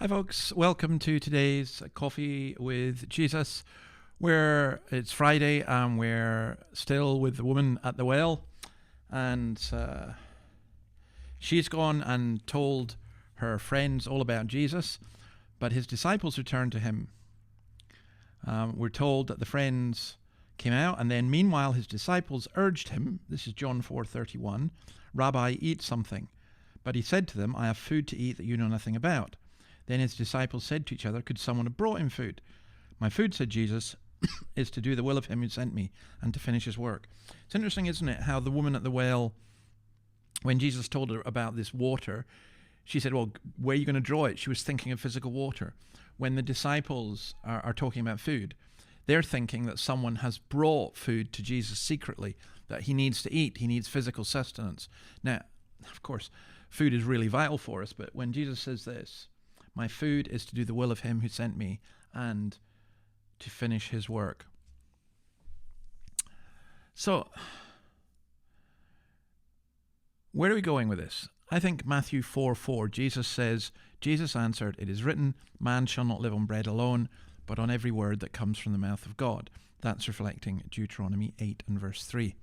Hi, folks. Welcome to today's Coffee with Jesus, where it's Friday and we're still with the woman at the well. And she's gone and told her friends all about Jesus, but his disciples returned to him. We're told that the friends came out, and then meanwhile his disciples urged him, this is John 4:31, "Rabbi, eat something." But he said to them, "I have food to eat that you know nothing about." Then his disciples said to each other, "Could someone have brought him food?" "My food," said Jesus, "is to do the will of him who sent me and to finish his work." It's interesting, isn't it, how the woman at the well, when Jesus told her about this water, she said, well, where are you going to draw it? She was thinking of physical water. When the disciples are talking about food, they're thinking that someone has brought food to Jesus secretly, that he needs to eat, he needs physical sustenance. Now, of course, food is really vital for us, but when Jesus says this, "My food is to do the will of him who sent me and to finish his work." So, where are we going with this? I think Matthew 4:4, Jesus answered, "It is written, man shall not live on bread alone, but on every word that comes from the mouth of God." That's reflecting Deuteronomy 8 and verse 3.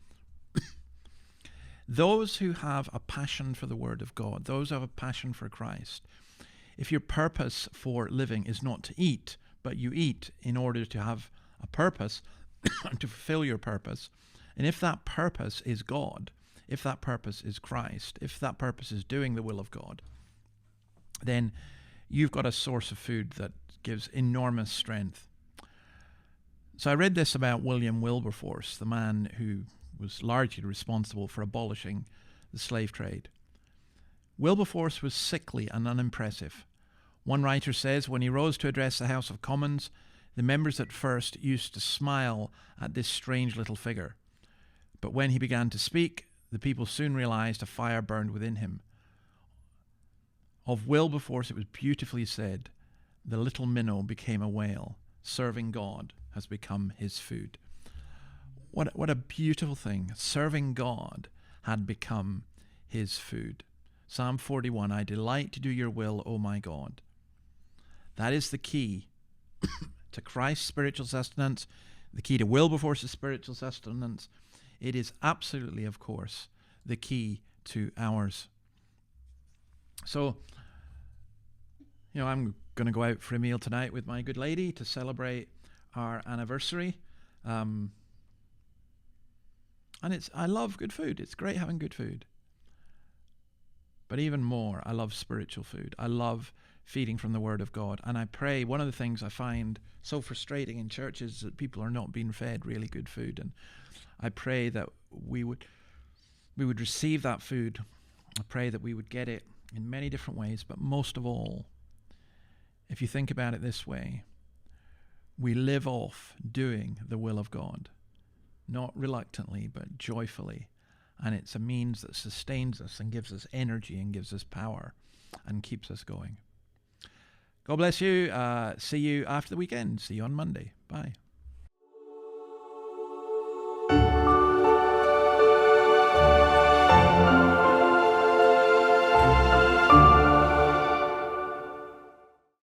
Those who have a passion for the word of God, those who have a passion for Christ, if your purpose for living is not to eat, but you eat in order to have a purpose, to fulfill your purpose, and if that purpose is God, if that purpose is Christ, if that purpose is doing the will of God, then you've got a source of food that gives enormous strength. So I read this about William Wilberforce, the man who was largely responsible for abolishing the slave trade. Wilberforce was sickly and unimpressive. One writer says, when he rose to address the House of Commons, the members at first used to smile at this strange little figure. But when he began to speak, the people soon realized a fire burned within him. Of Wilberforce, it was beautifully said, "The little minnow became a whale. Serving God has become his food." What a beautiful thing. Serving God had become his food. Psalm 41, "I delight to do your will, O my God." That is the key to Christ's spiritual sustenance, the key to Wilberforce's spiritual sustenance. It is absolutely, of course, the key to ours. So, I'm going to go out for a meal tonight with my good lady to celebrate our anniversary. And I love good food. It's great having good food. But even more, I love spiritual food. I love feeding from the Word of God. And I pray, one of the things I find so frustrating in churches is that people are not being fed really good food. And I pray that we would receive that food. I pray that we would get it in many different ways. But most of all, if you think about it this way, we live off doing the will of God. Not reluctantly, but joyfully. And it's a means that sustains us and gives us energy and gives us power and keeps us going. God bless you. See you after the weekend. See you on Monday. Bye.